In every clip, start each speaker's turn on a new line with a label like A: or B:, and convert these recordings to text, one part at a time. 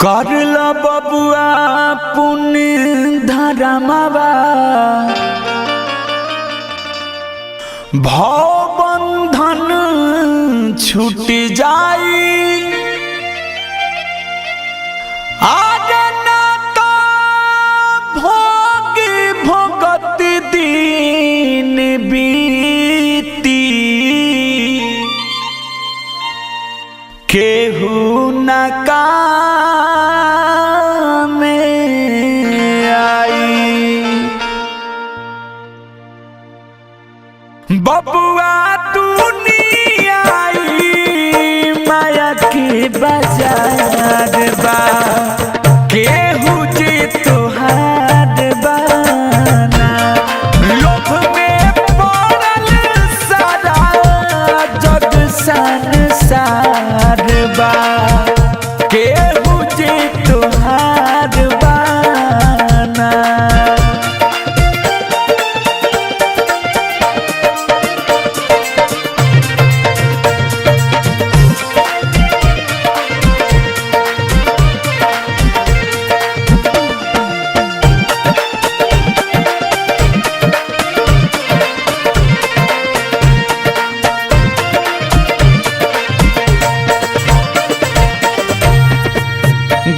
A: करल बबुआ पुण्य धरमवा भव बंधन छूट जाई आजना तो भोग भोगत दिन बीती केहू न काम आई बबुआ दुनिया आई माया के बाजार बा केहू जे तोहार बाना लोभ में पड़ल सारा जग संसार बा केहू जे तोहार बाना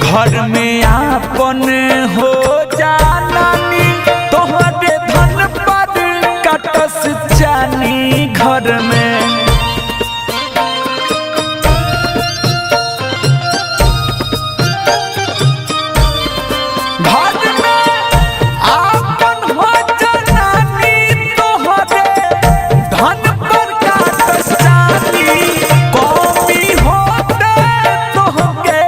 A: घर में आपन हो जानी तोहरे धन पर कटस जानी घर में घर में आपन हो जानी तोहरे धन पर कटस जानी कौमी होते तोहके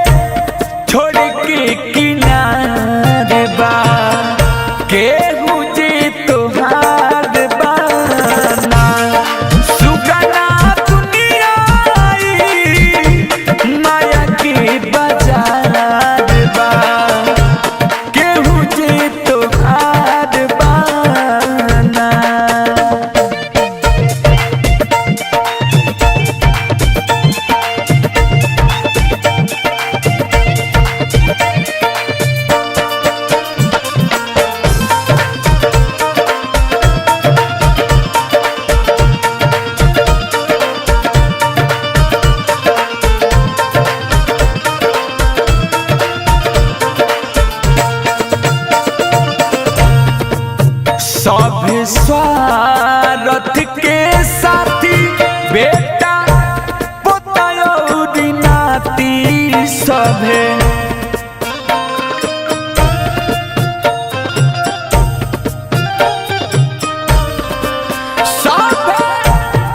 A: छोड़ के किनारे बा केहू जे तोहार बाना सुगना दुनिया आई माया के बाजार बा केहू जे तोहार बाना सब स्वार्थ के साथी बेटा पोता नाती सभे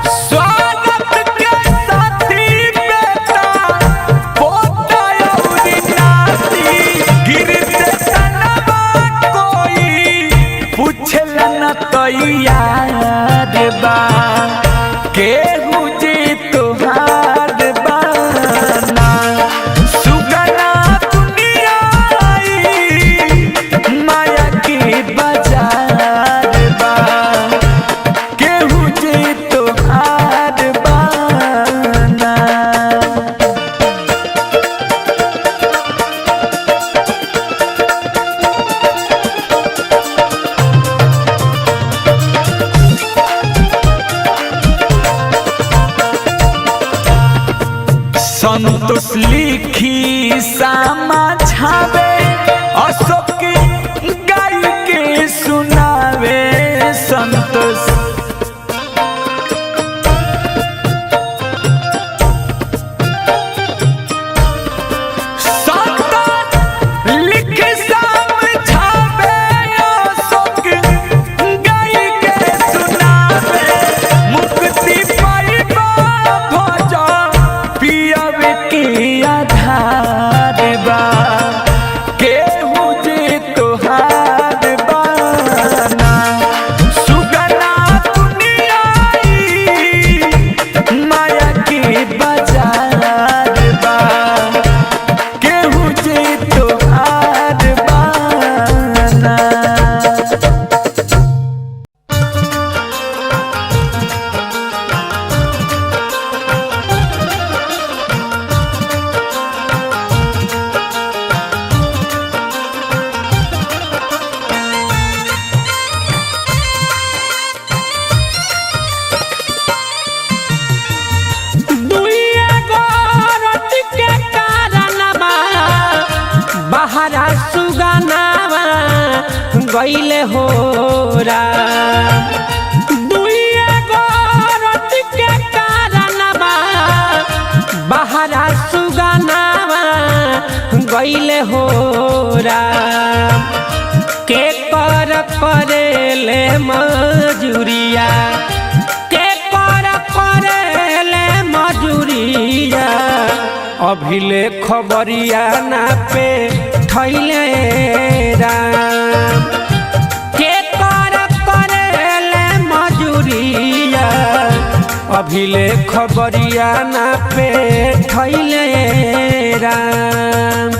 A: स्वार्थ के साथी बेटा पोता नाती गिरते सनवा कोई पूछला न तैयार बा केहू जे तोहार बाना सुगना दुनिया आई माया के बाजार बा केहू जे तोहार बाना संतोष लिखी समझावे अशोक गाय के सुनावे संतोष लिखी समझावे अशोक गाय के सुनावे मुक्ति पाइबा भज पियब के आधार बा
B: गईले हो राम दुइए गो रति के कारणवा बहरा सुगनावा गईले हो राम के कर करेले मजूरिया के कर करेले मजूरिया अभिले खबरिया ना पे थैले राम के कर करेले मजूरिया अभिले खबरिया ना पे थैले राम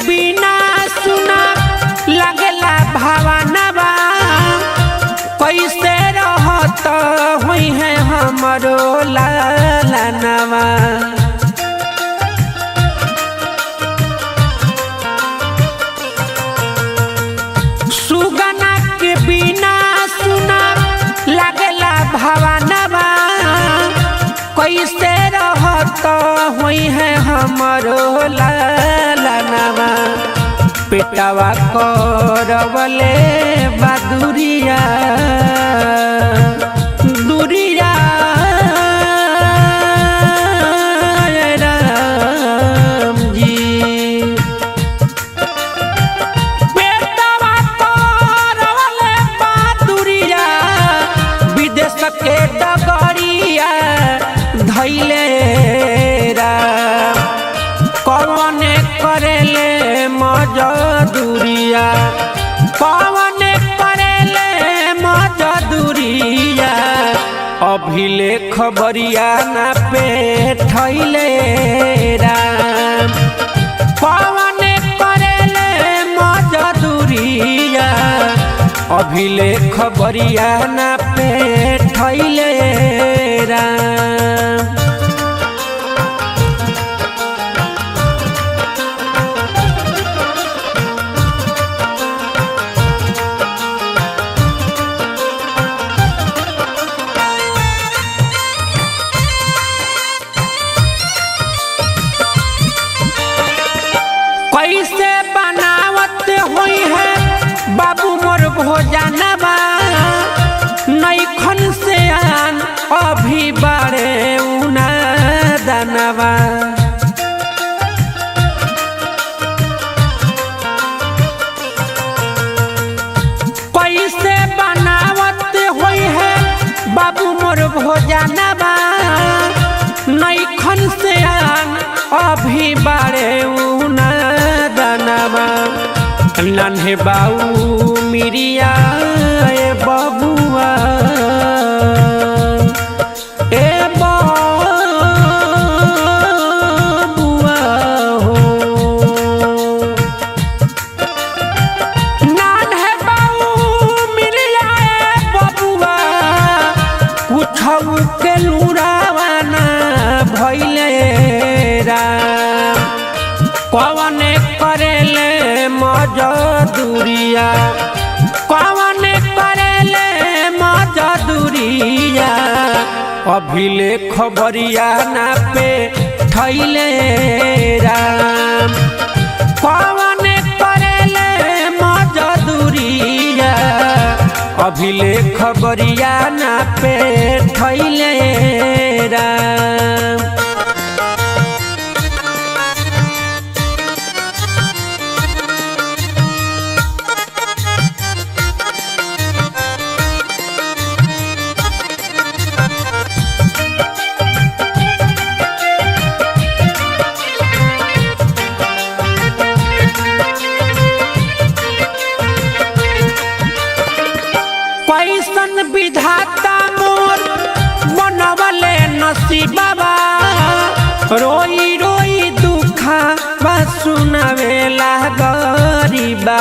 B: बिना सुना लगला भावनवा कैसे रहत हुई है हमरो लालनवा सुगना के बिना सुना लगला भावनवा कैसे रहत हुई है हमरो लालनवा पेटवा करवले बदुरिया दुरिया राम जी पेटवा करवले बदुरिया विदेश के डगरिया धैले राम कौन करेले मजदूरिया कौन करेले मजदूरिया अभिले खबरिया ना पे थैले राम कौन करेले मजदूरिया अभिले खबरिया ना पे थैले राम कैसे बनावत हुई है बाबू मोर भोजनवा नैखन से आन अभी बारे उना दनवा कैसे बनावत हुई है बाबू मोर भोजनवा नैखन से आन अभी बारे उना दनवा नन्हे बाऊ मिरिया ए बबुआ ए बबुआ हो नन्हे बाऊ मिरिया ए बबुआ कुछऊ के लुरावाना भइले राम कौन करेले मजदूरिया कौन करेले मजदूरिया अभिले खबरिया ना पे थैले राम कौन करेले मजदूरिया अभिले खबरिया ना पे थैले राम कैसन विधाता मोर बनवले नसीबा रोई रोई दुखा बा सुनावेला गरीबा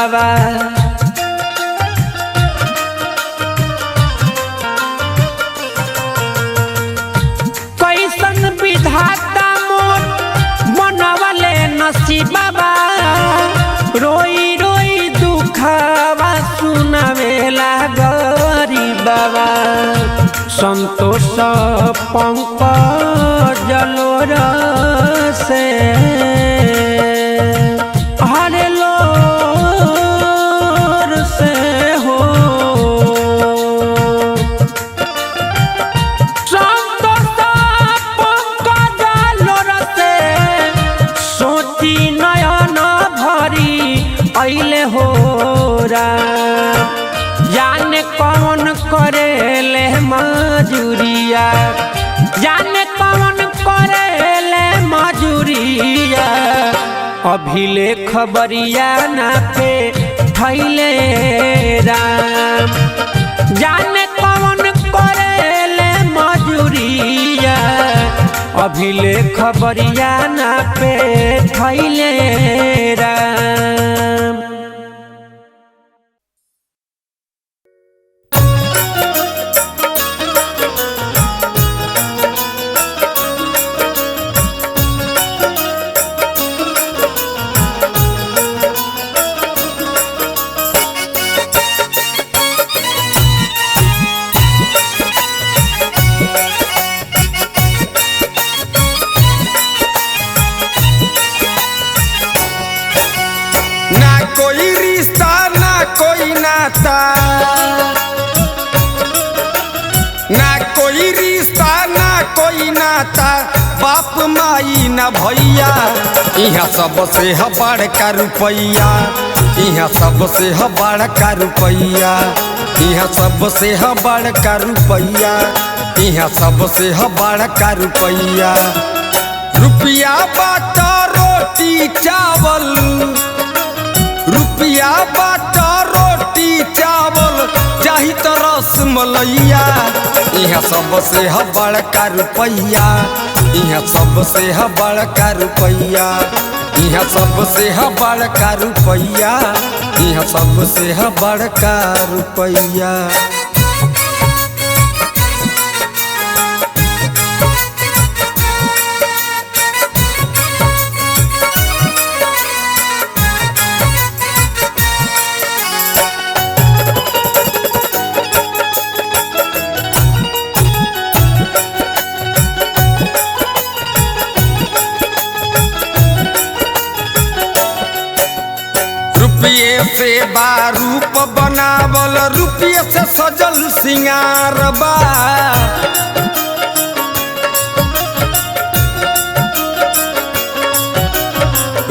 B: नसीबा रोई रोई दुखवा सुनावेला गरीबवा संतोष पंकज लोर से हरे लोर से हो संतोष पंकज लोर से सोची नयन भरी अइले हो जाने कौन करेले मजूरिया जाने कौन करेले मजूरिया अभिले खबरिया ना पे थैले राम जाने कौन करेले मजूरिया अभिले खबरिया ना पे थैले राम।
C: ना कोई रिश्ता ना कोई नाता बाप माई ना भैया यहाँ सबसे है बड़का रुपैया यहाँ सबसे है बड़का रुपैया यहाँ सबसे है बड़का रुपैया यहाँ सबसे है बड़का रुपैया रुपया बात रोटी चावल रुपया बात रोटी चावल चाही तो रस मलैया यहाँ सबसे है बड़का रुपैया यहाँ सबसे है बड़का रुपैया यहाँ सबसे है बड़का रुपैया यहाँ सबसे है बड़का रुपैया। रुपये से बारूप बनावल रुपये से सजल सिंगार बा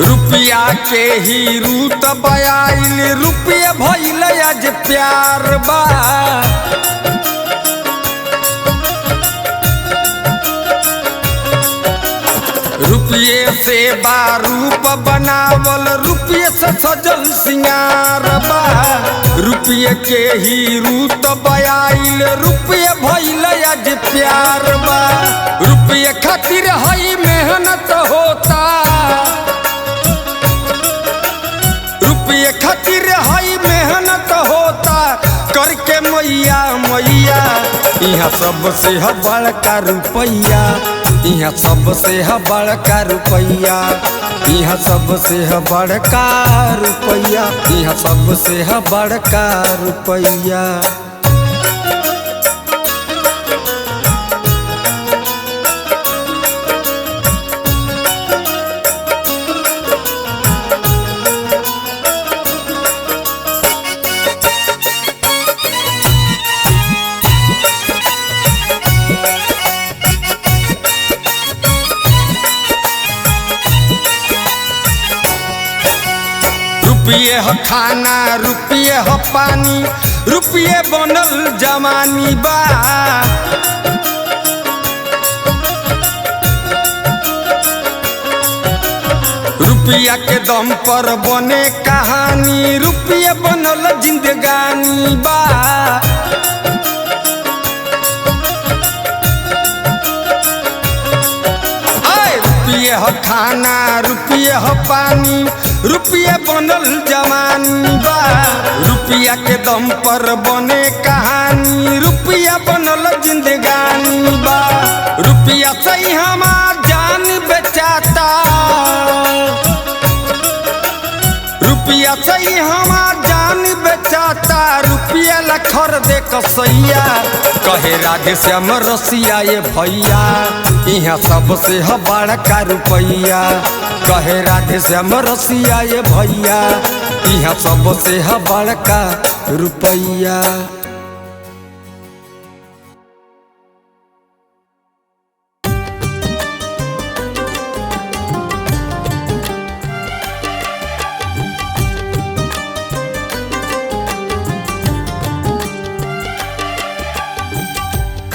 C: रुपया के ही रूत बयाइल रुपये भइल आज प्यार बा रुपये से बारूप बनावल रुपये से सजल सिंगार बा रुपये के ही रूत बयाइल रुपये भइल आज प्यार बा रुपये खातिर हई मेहनत होता रुपये खातिर हई मेहनत होता करके मैया मैया यहाँ सबसे है बड़का रुपैया यहाँ सबसे है बड़का रुपैया यहाँ सबसे है बड़का रुपैया यहाँ सबसे है बड़का रुपैया। रुपये ह खाना रुपये ह पानी रुपये बनल जवानी बा रुपया के दम पर बने कहानी रुपये बनल जिंदगानी बा रुपये ह खाना रुपये ह पानी रुपये बनल जवानी बा रुपया के दम पर बने कहानी रुपया बनल जिंदगानी बा रुपया से हमार जान बेचाता सही हमार जान बेचाता रुपया लखर दे कसैया कहे राधे श्याम रसिया ये भैया यहाँ सबसे ह बड़का रुपैया कहे राधे श्याम रसिया ये भैया यहाँ सबसे ह बड़का रुपैया।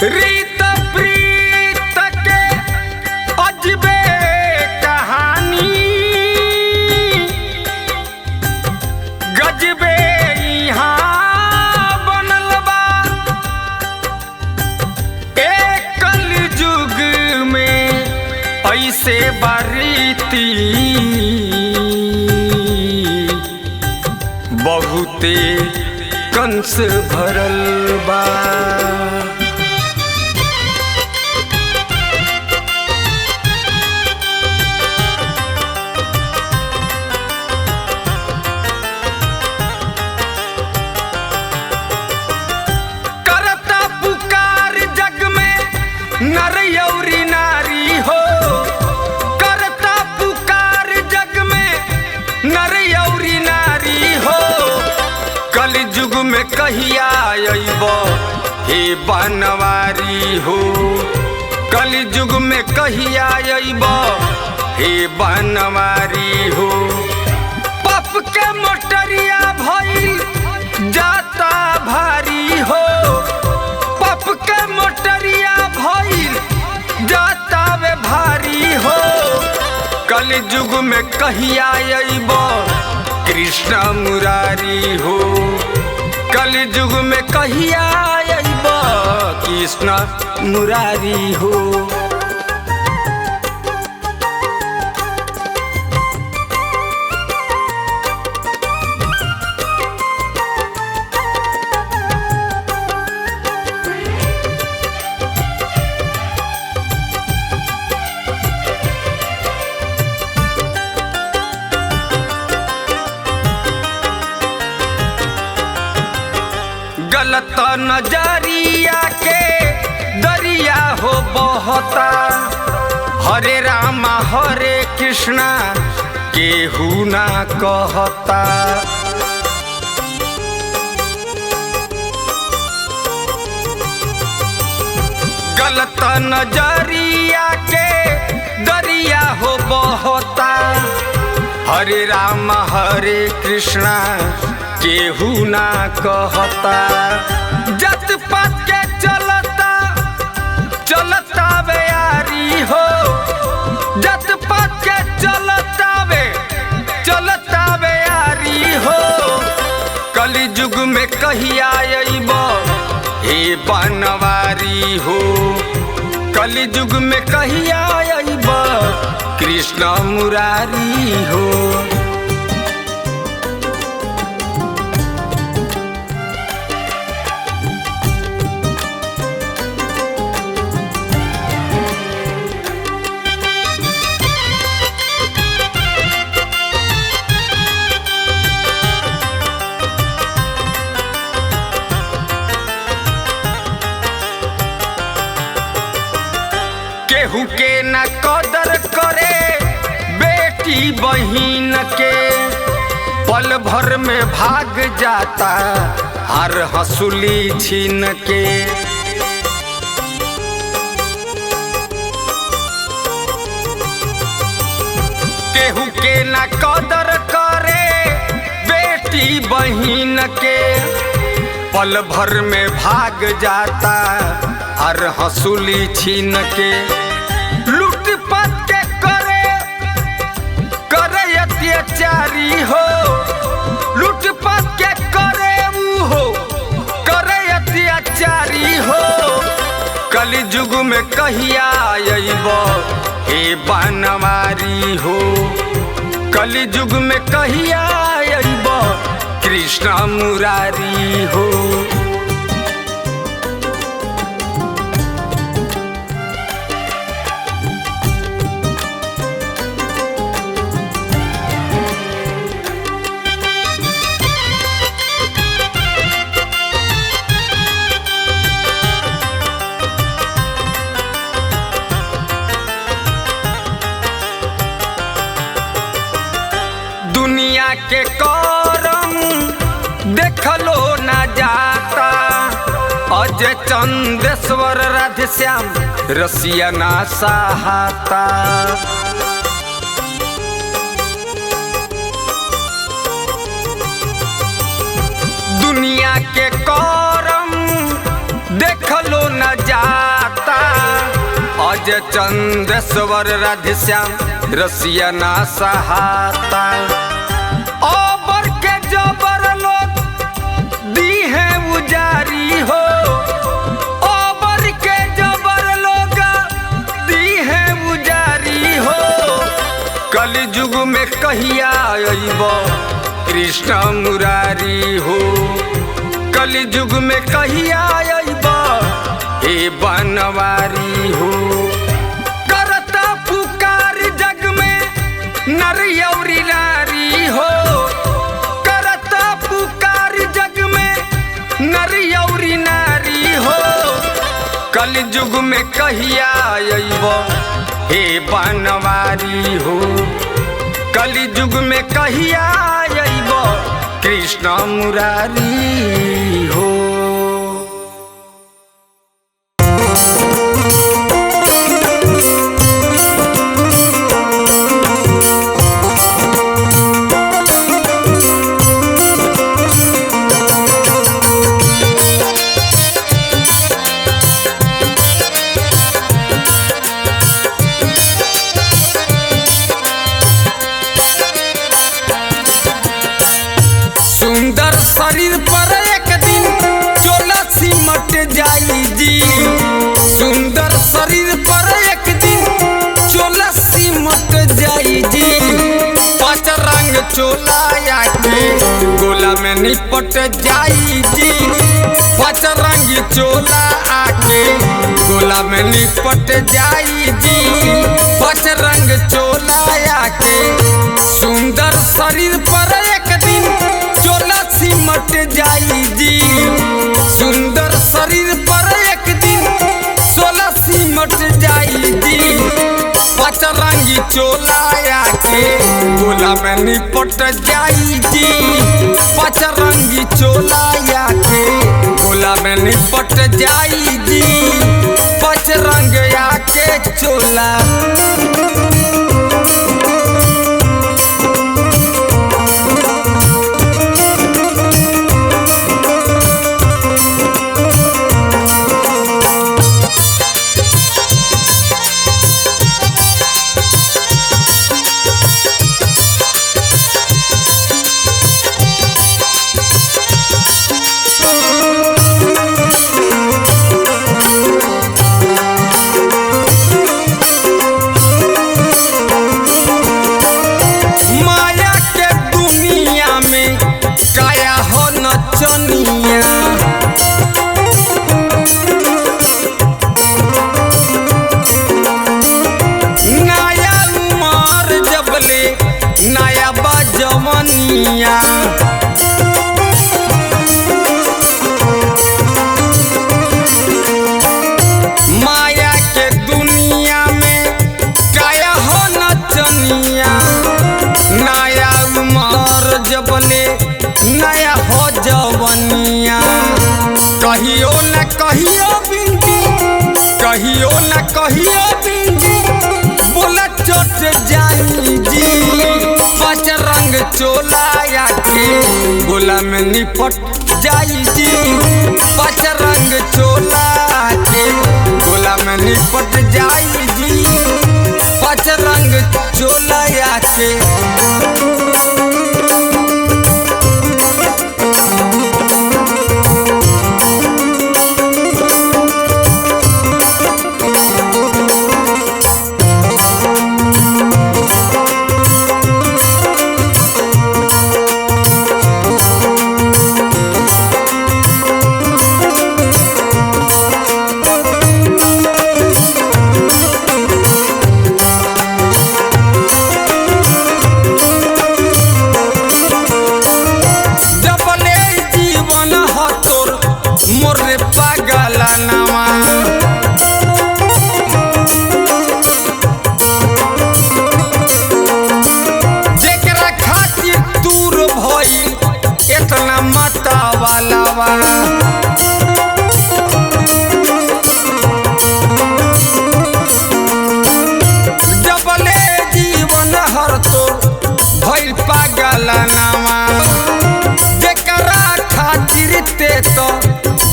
A: रीत प्रीत के अजबे कहानी गजबे यहाँ बनल बा एक कलयुग में ऐसे बारीती बहुते कंस भरल बा। नर यौरी नारी हो करता पुकार जग में नर यौरी नारी हो कलयुग में कहिया अइबो हे बनवारी हो कलयुग में कहिया अइबो हे बनवारी हो पाप के मोटरिया भइल जाता भारी हो पाप के मोटरिया भइल जाता वे भारी हो कलयुग में कहिया अइबो कृष्ण मुरारी हो कलयुग में कहिया अइबो कृष्ण मुरारी हो। गलत नजरिया के दरिया हो बहता हरे रामा हरे कृष्णा केहू ना कहता गलत नजरिया के दरिया हो बहता हरे रामा हरे कृष्णा केहू ना कहता जत पात के चलता चलता बेयारी हो जत पात के चलता बेयारी हो कलयुग में कहिया अइबो हे बनवारी हो कलयुग में कहिया अइबो कृष्ण मुरारी हो। केहू के न कदर करे बेटी बहिन के पल भर में भाग जाता हर हंसुली छीन के केहू के न कदर करे बेटी बहिन के पल भर में भाग जाता हर हंसुली छीन के लूटपाट के करे अत्याचारी हो लूटपाट के करे हो करे अत्याचारी हो कलयुग में कहिया अइबो हे बनवारी हो कलयुग में कहिया अइबो कृष्ण मुरारी हो। के करम देखलो न जाता। अजय चंदेश्वर राधेश्याम रसिया ना सहाता। दुनिया के करम देखलो न जाता। अजय चंदेश्वर राधेश्याम रसिया ना सहाता। ओबर के जबर लोग दी है उजारी हो। ओबर के जबर लोग दी है उजारी हो। कलयुग में कहिया अइबो कृष्ण मुरारी हो। कलयुग में कहिया अइबो हे बनवारी हो। करता पुकार जग में नर औरी नारी हो। करता पुकार जग में नर औरी नारी हो। कलयुग में कहिया अइबो हे बनवारी हो। कलयुग में कहिया अइबो कृष्ण मुरारी हो। सुंदर शरीर पर एक दिन चोला सिमट जाई जी। सुंदर शरीर पर एक दिन चोला सिमट जाई जी। पांच रंग चोला आके गोला में निपट जाई जी। पांच रंग चोला आके गोला में निपट जाई जी। पांच रंग चोला आके सुंदर शरीर पर एक दिन चोला सिमट जाई जी। सुंदर शरीर पर एक दिन चोला सिमट जाई जी। पांच रंगी चोला आके गोला में निपट जाई जी। पांच रंगी चोला आके गोला में निपट जाई जी। पांच रंग आके चोला जवनिया। माया के दुनिया में काया हो नचनिया। नया उमर जबले नया हो जवनिया। कहियो न कहियो बिंदी कहियो न कहियो बिंदी बोला चोट जाई जी। पांच रंग चोला आके गोला में निपट जाई जी। पांच रंग चोला आके गोला में निपट जाई जी। पांच रंग चोला आके
C: वालावा जबले जीवन हर तो भइल पागल नावा जेकरा खातिर ते तो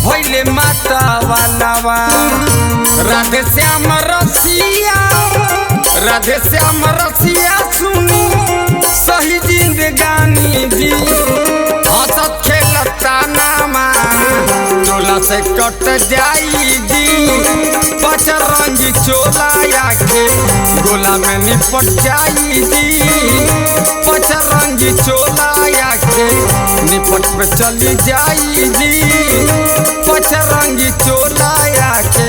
C: भइले माता वालावा राधे श्याम रसिया सुनी सही जिंदगानी जी हंसत खेलता नामा चोला से कट जाई जी पचरंगी चोला आके गोला में निपट जाई जी पचरंगी चोला आके निपट पे चली जाई जी पचरंगी चोला आके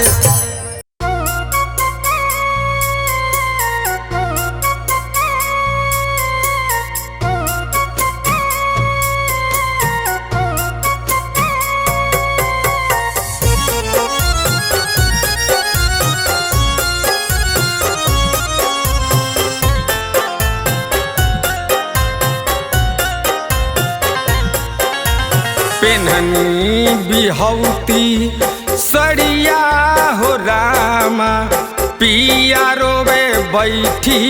C: पेन्हनी बिहौती सड़िया हो रामा पिया रोवे बैठी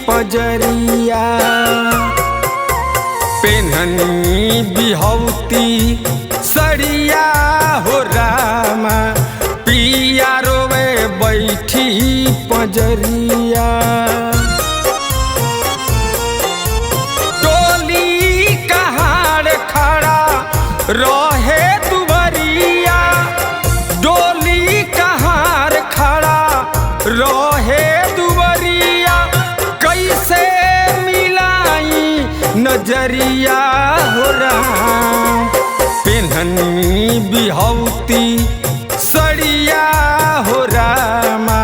C: पजरिया पेन्हनी बिहौती सड़िया हो रामा पिया रोवे बैठी पजरिया टोली कहाड़ खड़ा रहे दुबरिया डोली कहार खड़ा रहे दुबरिया कैसे मिलाई नजरिया हो रहा पेन्हनी बिहौती सड़िया हो रामा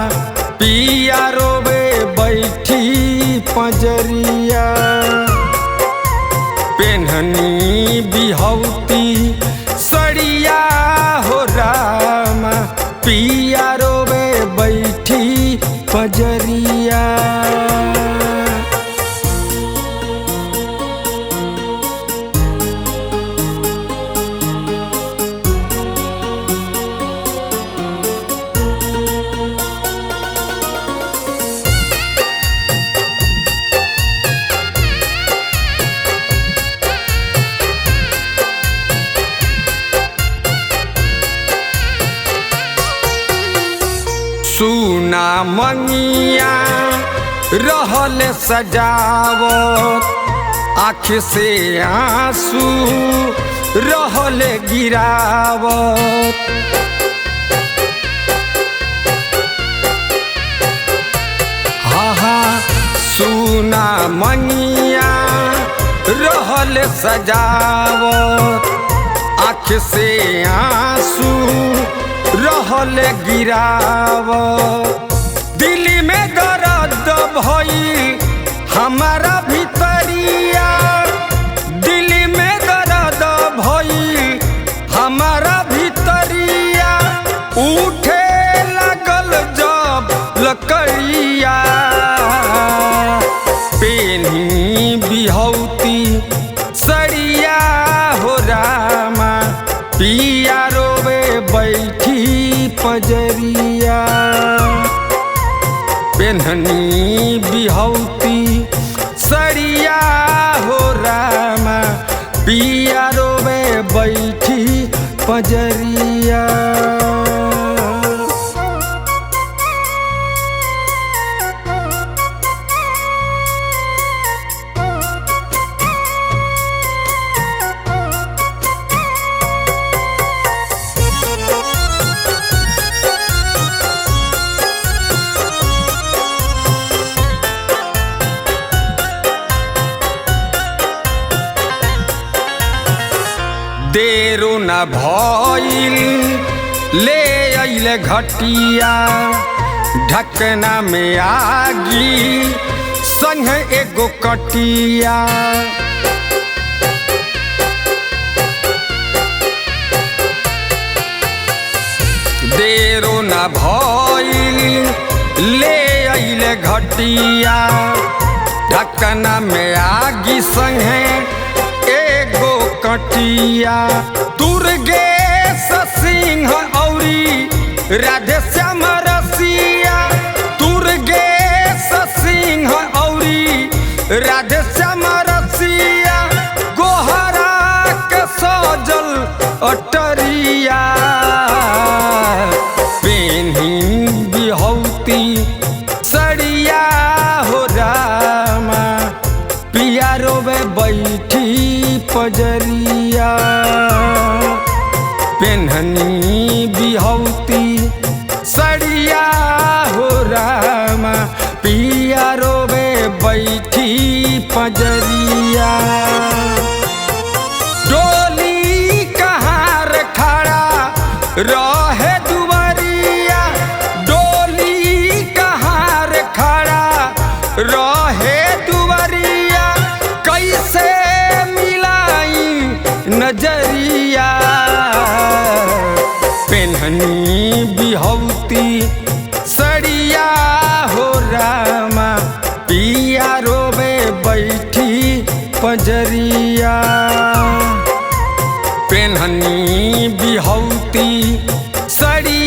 C: पिया रोवे बैठी पजरिया पेन्हनी बिहौती सड़िया हो रामा पिया रोवे बैठी पजरिया सुना मंगिया रहल सजावत आँख से आंसू रहल गिरावत सुना मंगिया रहल सजावत आँख से आंसू रहल गिरावत दिल में दर्द भइल हमारा भीतरिया दिल में दर्द भइल हमारा भीतरिया उठे लगल जब लकड़िया पेन्ही बिहौती सड़िया हो रामा पिया रोवे बैठी पजरिया पेन्हनी बिहौती सड़िया हो रामा पिया रोवे बैठी पजरिया देरो न भइल ले अइले घटिया ढकना में आगी संग एगो कटिया देरो न भइल ले अइले घटिया ढकना में आगी संग एगो मटिया दुर्गे सिंह औरी राधे श्याम रसिया दुर्गे सिंह औरी राधे श्याम रसिया गोहरा के सजल अटरिया पेन्ही बिहौती सड़िया हो रामा पिया रोवे बैठी पजरिया पेन्हनी बिहौती सड़िया हो रामा पिया रोवे बैठी पजरिया डोली कहाँ खड़ा रहे दुवरिया डोली कहाँ खड़ा रहे दुवरिया कैसे मिलाई नजरिया पेन्हनी बिहौती सड़िया हो रामा पिया रोवे बैठी पजरिया पेन्हनी बिहौती सड़िया